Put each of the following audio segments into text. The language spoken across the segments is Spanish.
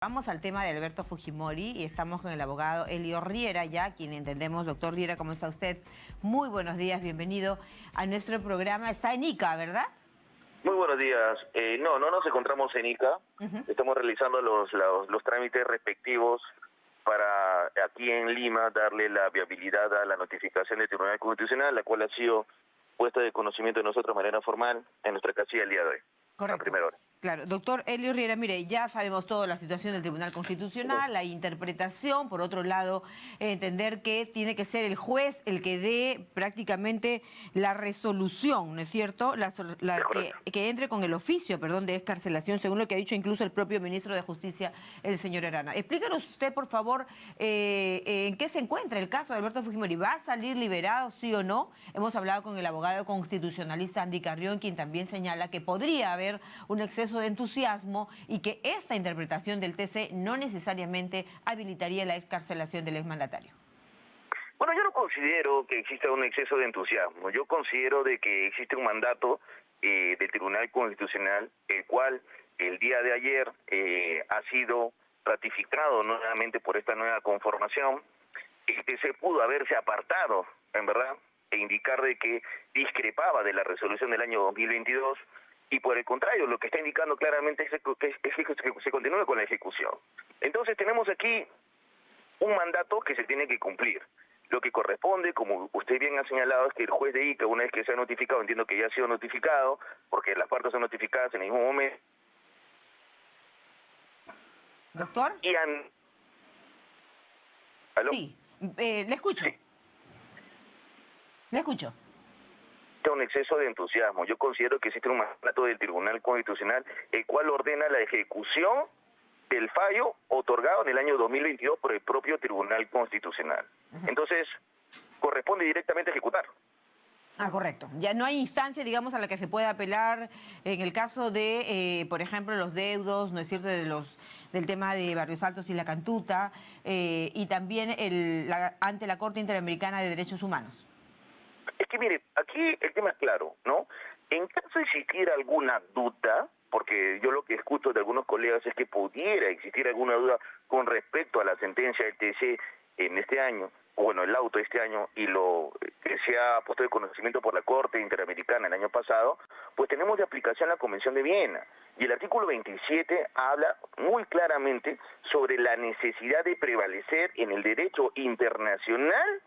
Vamos al tema de Alberto Fujimori y estamos con el abogado Elio Riera, ya quien entendemos. Doctor Riera, ¿cómo está usted? Muy buenos días, bienvenido a nuestro programa. Está en Ica, ¿verdad? Muy buenos días. No nos encontramos en Ica. Estamos realizando los trámites respectivos para aquí en Lima darle la viabilidad a la notificación del Tribunal Constitucional, la cual ha sido puesta de conocimiento de nosotros de manera formal en nuestra casilla el día de hoy. Correcto. A primera hora. Claro, doctor Elio Riera, mire, ya sabemos toda la situación del Tribunal Constitucional, la interpretación, por otro lado, entender que tiene que ser el juez el que dé prácticamente la resolución, ¿no es cierto? Que entre con el oficio, perdón, de excarcelación, según lo que ha dicho incluso el propio ministro de Justicia, el señor Arana. Explícanos usted, por favor, en qué se encuentra el caso de Alberto Fujimori. ¿Va a salir liberado, sí o no? Hemos hablado con el abogado constitucionalista Andy Carrión, quien también señala que podría haber un exceso de entusiasmo y que esta interpretación del TC no necesariamente habilitaría la excarcelación del exmandatario. Bueno, yo no considero que exista un exceso de entusiasmo. Yo considero de que existe un mandato del Tribunal Constitucional, el cual el día de ayer ha sido ratificado nuevamente por esta nueva conformación, que se pudo haberse apartado, en verdad, e indicar de que discrepaba de la resolución del año 2022, y por el contrario, lo que está indicando claramente es que se continúe con la ejecución. Entonces tenemos aquí un mandato que se tiene que cumplir. Lo que corresponde, como usted bien ha señalado, es que el juez de Ica, una vez que se ha notificado, entiendo que ya ha sido notificado, porque las partes son notificadas en el mismo momento. ¿Doctor? ¿Aló? Sí, le escucho. Sí. Le escucho. Un exceso de entusiasmo. Yo considero que existe un mandato del Tribunal Constitucional el cual ordena la ejecución del fallo otorgado en el año 2022 por el propio Tribunal Constitucional. Entonces, corresponde directamente ejecutar. Ah, correcto. Ya no hay instancia, digamos, a la que se pueda apelar en el caso de, por ejemplo, los deudos, ¿no es cierto?, del tema de Barrios Altos y La Cantuta, y también ante la Corte Interamericana de Derechos Humanos. Es que mire, aquí el tema es claro, ¿no? En caso de existir alguna duda, porque yo lo que escucho de algunos colegas es que pudiera existir alguna duda con respecto a la sentencia del TC en este año, o bueno, el auto de este año, y lo que se ha puesto de conocimiento por la Corte Interamericana el año pasado, pues tenemos de aplicación la Convención de Viena. Y el artículo 27 habla muy claramente sobre la necesidad de prevalecer en el derecho internacional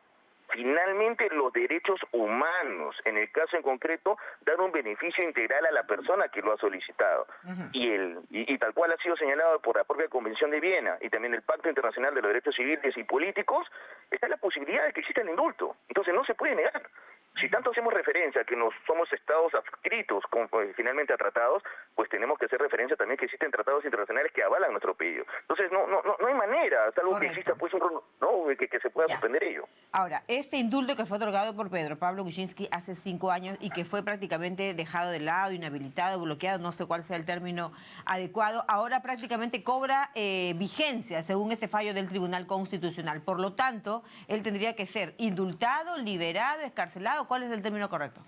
finalmente los derechos humanos, en el caso en concreto, dar un beneficio integral a la persona que lo ha solicitado. Y tal cual ha sido señalado por la propia Convención de Viena y también el Pacto Internacional de los Derechos Civiles y Políticos, está la posibilidad de que exista el indulto. Entonces no se puede negar. Si tanto hacemos referencia a que no somos estados adscritos finalmente a tratados, pues tenemos que hacer referencia también que existen tratados internacionales que avalan nuestro pedido. Entonces no hay manera, es algo que exista pues que se pueda suspender ello. Ahora, este indulto que fue otorgado por Pedro Pablo Kuczynski hace 5 años y que fue prácticamente dejado de lado, inhabilitado, bloqueado, no sé cuál sea el término adecuado, ahora prácticamente cobra vigencia según este fallo del Tribunal Constitucional. Por lo tanto, él tendría que ser indultado, liberado, excarcelado. ¿Cuál es el término correcto?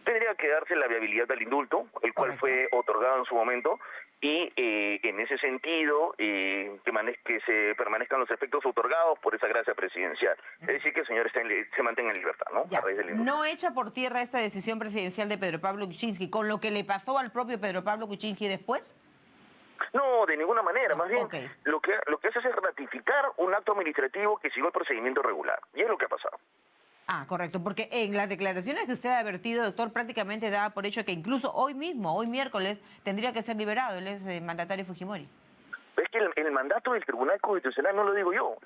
Tendría que darse la viabilidad del indulto, el cual fue otorgado en su momento, y en ese sentido que se permanezcan los efectos otorgados por esa gracia presidencial. Es decir, que el señor se mantenga en libertad, ¿no? Ya. A raíz del indulto. No echa por tierra esta decisión presidencial de Pedro Pablo Kuczynski con lo que le pasó al propio Pedro Pablo Kuczynski después. No, de ninguna manera. Más bien, lo que hace es ratificar un acto administrativo que siguió el procedimiento regular. Y es lo que ha pasado. Ah, correcto, porque en las declaraciones que usted ha vertido, doctor, prácticamente daba por hecho que incluso hoy mismo, hoy miércoles, tendría que ser liberado el exmandatario Fujimori. Es que el mandato del Tribunal Constitucional no lo digo yo.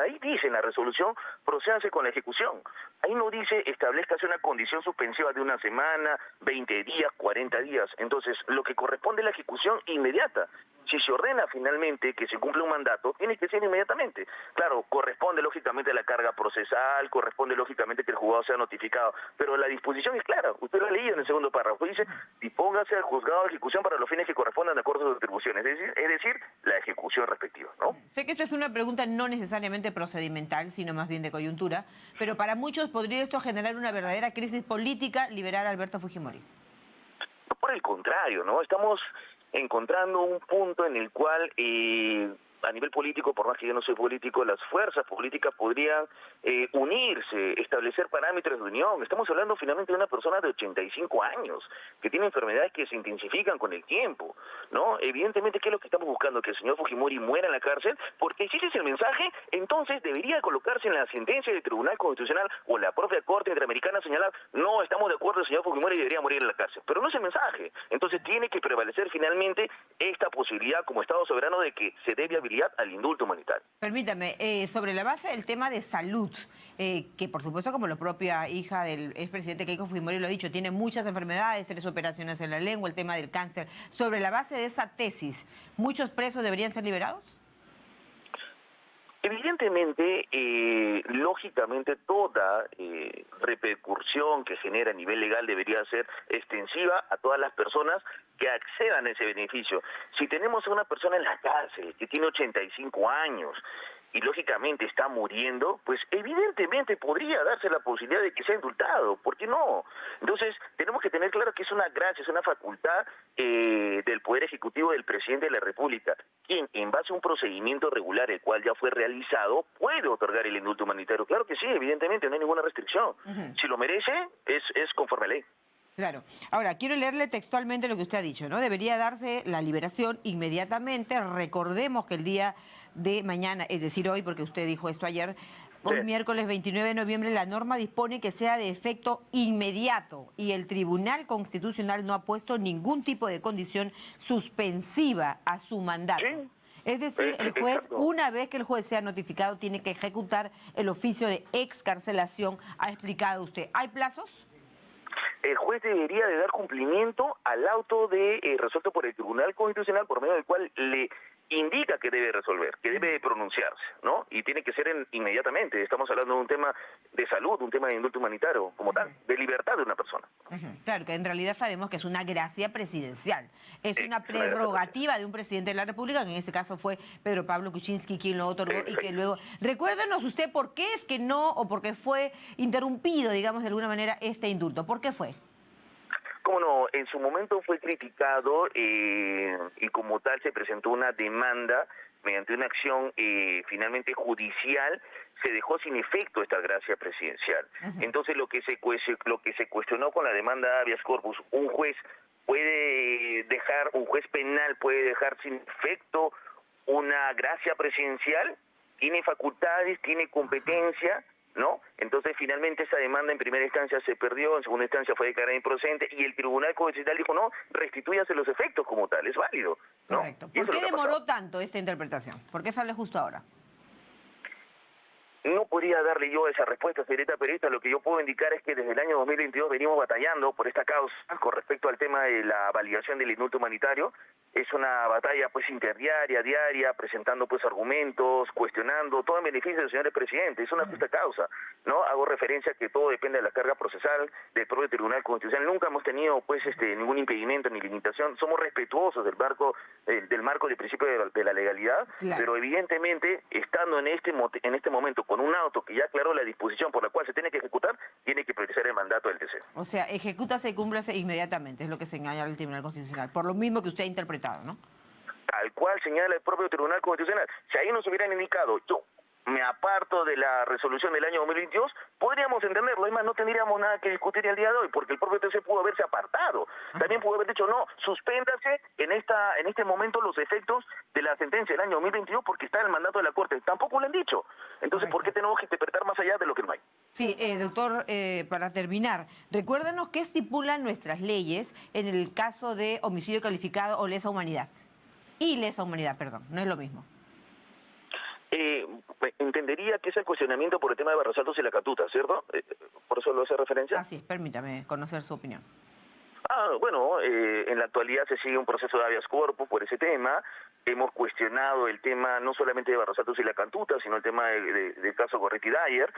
Ahí dice en la resolución, procédase con la ejecución. Ahí no dice establezcase una condición suspensiva de 1 semana, 20 días, 40 días. Entonces, lo que corresponde es la ejecución inmediata. Si se ordena finalmente que se cumpla un mandato, tiene que ser inmediatamente. Claro, corresponde lógicamente a la carga procesal, corresponde lógicamente que el juzgado sea notificado, pero la disposición es clara. Usted lo ha leído en el segundo párrafo. Dice, dispóngase al juzgado de ejecución para los fines que correspondan de acuerdo a sus atribuciones. Es decir, la ejecución respectiva, ¿no? Sé que esta es una pregunta no necesariamente procedimental, sino más bien de coyuntura, pero para muchos podría esto generar una verdadera crisis política, liberar a Alberto Fujimori. Por el contrario, ¿no? Estamos encontrando un punto en el cual a nivel político, por más que yo no soy político, las fuerzas políticas podrían unirse, establecer parámetros de unión. Estamos hablando finalmente de una persona de 85 años, que tiene enfermedades que se intensifican con el tiempo, ¿no? Evidentemente, ¿qué es lo que estamos buscando? Que el señor Fujimori muera en la cárcel, porque si ese es el mensaje, entonces debería colocarse en la sentencia del Tribunal Constitucional o la propia Corte Interamericana señalar, no estamos de acuerdo, el señor Fujimori debería morir en la cárcel. Pero no es el mensaje. Entonces tiene que prevalecer finalmente esta posibilidad como Estado soberano de que se dé viabilidad al indulto humanitario. Permítame, sobre la base del tema de salud, que por supuesto como la propia hija del expresidente Keiko Fujimori lo ha dicho, tiene muchas enfermedades, 3 operaciones en la lengua, el tema del cáncer. Sobre la base de esa tesis, ¿muchos presos deberían ser liberados? Evidentemente, lógicamente, toda repercusión que genera a nivel legal debería ser extensiva a todas las personas que accedan a ese beneficio. Si tenemos a una persona en la cárcel que tiene 85 años y lógicamente está muriendo, pues evidentemente podría darse la posibilidad de que sea indultado, ¿por qué no? Entonces, tenemos que tener claro que es una gracia, es una facultad del Poder Ejecutivo del Presidente de la República, quien en base a un procedimiento regular, el cual ya fue realizado, puede otorgar el indulto humanitario. Claro que sí, evidentemente, no hay ninguna restricción. Si lo merece, es conforme a ley. Claro. Ahora, quiero leerle textualmente lo que usted ha dicho, ¿no? Debería darse la liberación inmediatamente. Recordemos que el día de mañana, es decir, hoy, porque usted dijo esto ayer, hoy miércoles 29 de noviembre, la norma dispone que sea de efecto inmediato y el Tribunal Constitucional no ha puesto ningún tipo de condición suspensiva a su mandato. Sí. Es decir, el juez, una vez que el juez sea notificado, tiene que ejecutar el oficio de excarcelación, ha explicado usted. ¿Hay plazos? El juez debería de dar cumplimiento al auto resuelto por el Tribunal Constitucional, por medio del cual le indica que debe resolver, que debe pronunciarse, ¿no? Y tiene que ser inmediatamente. Estamos hablando de un tema de salud, un tema de indulto humanitario, como tal, de libertad de una persona. Claro, que en realidad sabemos que es una gracia presidencial. Es una prerrogativa de un presidente de la República, que en ese caso fue Pedro Pablo Kuczynski quien lo otorgó y que luego... Recuérdenos usted por qué es que no, o por qué fue interrumpido, digamos, de alguna manera, este indulto. ¿Por qué fue? Cómo no, en su momento fue criticado y como tal se presentó una demanda mediante una acción finalmente judicial, se dejó sin efecto esta gracia presidencial. Entonces lo que se cuestionó con la demanda habeas corpus, un juez penal puede dejar sin efecto una gracia presidencial, tiene facultades, tiene competencia, ¿no? Entonces, finalmente, esa demanda en primera instancia se perdió, en segunda instancia fue declarada improcedente y el Tribunal Constitucional dijo, no, restitúyase los efectos como tal, es válido, ¿no? Correcto. ¿Por qué demoró tanto esta interpretación? ¿Por qué sale justo ahora? No podría darle yo esa respuesta, señorita periodista. Lo que yo puedo indicar es que desde el año 2022 venimos batallando por esta causa con respecto al tema de la validación del indulto humanitario. Es una batalla pues interdiaria, diaria, presentando pues argumentos, cuestionando, todo en beneficio del señor presidente. Es una justa causa, ¿no? Hago referencia a que todo depende de la carga procesal del propio Tribunal Constitucional. Nunca hemos tenido pues ningún impedimento ni limitación. Somos respetuosos del marco del principio de la legalidad, pero evidentemente estando en este momento con un auto que ya aclaró la disposición por la cual se tiene que ejecutar, tiene que priorizar el mandato del TC. O sea, ejecútase y cúmplase inmediatamente, es lo que señala el Tribunal Constitucional, por lo mismo que usted ha interpretado, ¿no? Tal cual señala el propio Tribunal Constitucional. Si ahí nos hubieran indicado, yo me aparto de la resolución del año 2022, podríamos entenderlo. Es más, no tendríamos nada que discutir el día de hoy, porque el propio TC pudo haberse apartado. También pudo haber dicho, no, suspéndase en este momento los efectos de la sentencia del año 2022 porque está en el mandato de la Corte. Tampoco lo han dicho. Entonces, ¿por qué tenemos que interpretar más allá de lo que no hay? Sí, doctor, para terminar, recuérdenos qué estipulan nuestras leyes en el caso de homicidio calificado o lesa humanidad. Y lesa humanidad, perdón, no es lo mismo. Entendería que es el cuestionamiento por el tema de Barrasaltos y la Catuta, ¿cierto? ¿Por eso lo hace referencia? Así es, permítame conocer su opinión. Bueno, en la actualidad se sigue un proceso de habeas corpus por ese tema. Hemos cuestionado el tema no solamente de Barrasaltos y la Cantuta, sino el tema del caso Gorriti Dyer,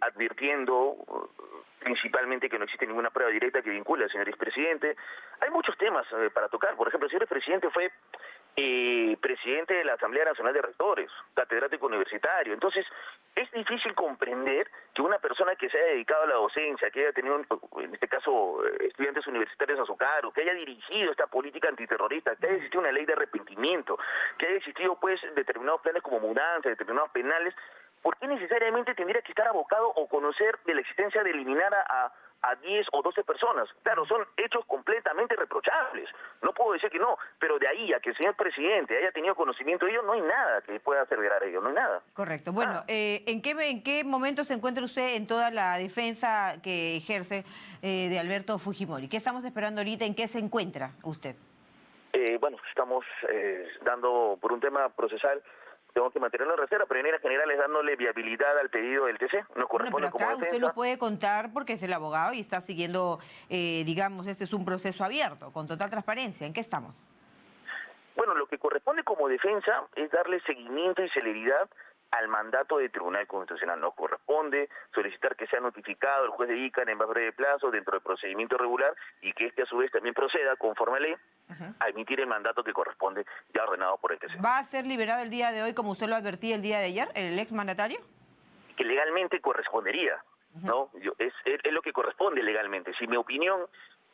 advirtiendo principalmente que no existe ninguna prueba directa que vincule al señor expresidente. Hay muchos temas para tocar. Por ejemplo, el señor expresidente fue presidente de la Asamblea Nacional de Rectores, catedrático universitario. Entonces, es difícil comprender que una persona que se haya dedicado a la docencia, que haya tenido, en este caso, estudiantes universitarios a su cargo, que haya dirigido esta política antiterrorista, que haya existido una ley de arrepentimiento, que haya existido, pues, determinados planes como mudanza, determinados penales, ¿por qué necesariamente tendría que estar abocado o conocer de la existencia de eliminar a 10 o 12 personas? Claro, son hechos completamente reprochables. No puedo decir que no, pero de ahí a que el señor presidente haya tenido conocimiento de ello, no hay nada que pueda aseverar ello, no hay nada. Correcto. Bueno, ¿en qué momento se encuentra usted en toda la defensa que ejerce de Alberto Fujimori? ¿Qué estamos esperando ahorita? ¿En qué se encuentra usted? Bueno, estamos dando por un tema procesal. Tengo que mantenerlo en reserva, pero en líneas generales dándole viabilidad al pedido del TC. Nos corresponde Bueno, pero acá como defensa. usted lo puede contar porque es el abogado y está siguiendo, digamos, este es un proceso abierto, con total transparencia. ¿En qué estamos? Bueno, lo que corresponde como defensa es darle seguimiento y celeridad al mandato del Tribunal Constitucional. Nos corresponde solicitar que sea notificado el juez de Ica en más breve plazo dentro del procedimiento regular y que este a su vez también proceda conforme a ley a emitir el mandato que corresponde ya ordenado por el TC. ¿Va a ser liberado el día de hoy como usted lo advertía el día de ayer, el exmandatario? Que legalmente correspondería, ¿no? Es lo que corresponde legalmente. Si mi opinión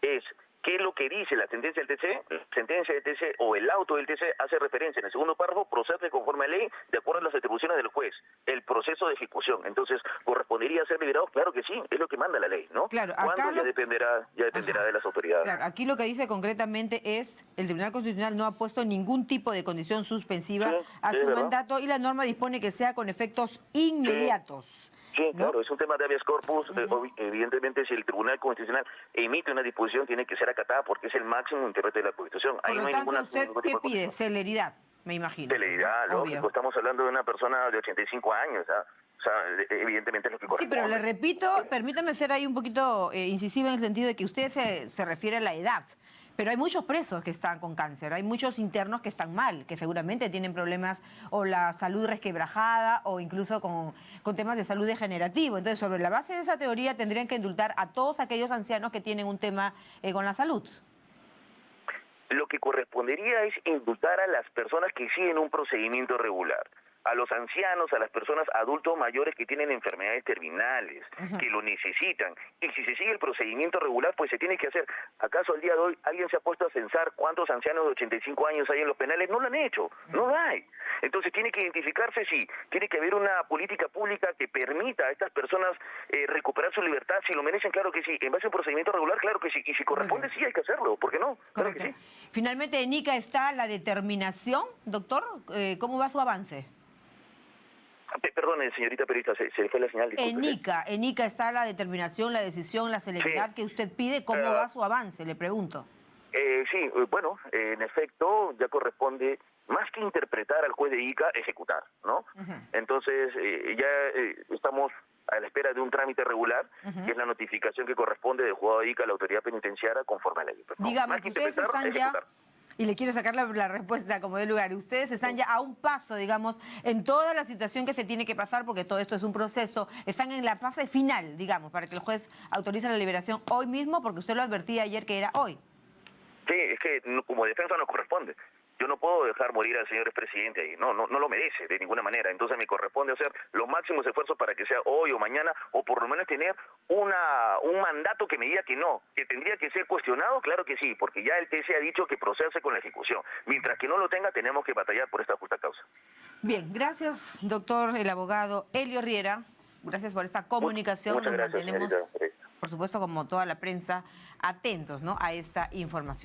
es qué es lo que dice la sentencia del TC, la sentencia del TC o el auto del TC hace referencia en el segundo párrafo, procede conforme a ley de acuerdo a las atribuciones del juez, el proceso de ejecución. Entonces, ¿correspondería ser liberado? Claro que sí, es lo que manda la ley, ¿no? Claro, acá ¿cuándo? Ya dependerá de las autoridades. Claro, aquí lo que dice concretamente es el Tribunal Constitucional no ha puesto ningún tipo de condición suspensiva a su mandato y la norma dispone que sea con efectos inmediatos. Sí, ¿no? claro, es un tema de habeas corpus. Evidentemente, si el Tribunal Constitucional emite una disposición, tiene que ser acatada porque es el máximo intérprete de la Constitución. Por lo tanto, ¿usted qué pide? Celeridad, me imagino. Celeridad, lógico. Estamos hablando de una persona de 85 años, ¿ah? O sea, evidentemente es lo que corresponde. Sí, pero le repito, permítame ser ahí un poquito incisiva en el sentido de que usted se refiere a la edad. Pero hay muchos presos que están con cáncer, hay muchos internos que están mal, que seguramente tienen problemas o la salud resquebrajada o incluso con temas de salud degenerativo. Entonces, sobre la base de esa teoría tendrían que indultar a todos aquellos ancianos que tienen un tema con la salud. Lo que correspondería es indultar a las personas que siguen un procedimiento regular. A los ancianos, a las personas adultos mayores que tienen enfermedades terminales, que lo necesitan. Y si se sigue el procedimiento regular, pues se tiene que hacer. ¿Acaso al día de hoy alguien se ha puesto a censar cuántos ancianos de 85 años hay en los penales? No lo han hecho, no lo hay. Entonces tiene que identificarse, sí, tiene que haber una política pública que permita a estas personas recuperar su libertad. Si lo merecen, claro que sí. En base a un procedimiento regular, claro que sí. Y si corresponde, sí, hay que hacerlo. ¿Por qué no? Claro que sí. Finalmente, en ICA está la determinación, doctor. ¿Cómo va su avance? Perdone, señorita periodista, se fue la señal. Disculpe. En ICA está la determinación, la decisión, la celeridad que usted pide. ¿Cómo va su avance? Le pregunto. Sí, bueno, en efecto, ya corresponde, más que interpretar al juez de ICA, ejecutar, ¿no? Entonces, ya estamos a la espera de un trámite regular, que es la notificación que corresponde del juzgado de ICA a la autoridad penitenciaria conforme a la ley. No, digamos, que ustedes están ya... Y le quiero sacar la respuesta como de lugar. Ustedes están ya a un paso, digamos, en toda la situación que se tiene que pasar, porque todo esto es un proceso. Están en la fase final, digamos, para que el juez autorice la liberación hoy mismo, porque usted lo advertía ayer que era hoy. Sí, es que como defensa nos corresponde. Yo no puedo dejar morir al señor expresidente ahí, no lo merece de ninguna manera. Entonces me corresponde hacer los máximos esfuerzos para que sea hoy o mañana, o por lo menos tener un mandato que me diga que no, que tendría que ser cuestionado, claro que sí, porque ya el TC ha dicho que procede con la ejecución. Mientras que no lo tenga, tenemos que batallar por esta justa causa. Bien, gracias, doctor, el abogado Elio Riera. Gracias por esta comunicación. Muchas gracias, Nos mantenemos, por supuesto, como toda la prensa, atentos, ¿no?, a esta información.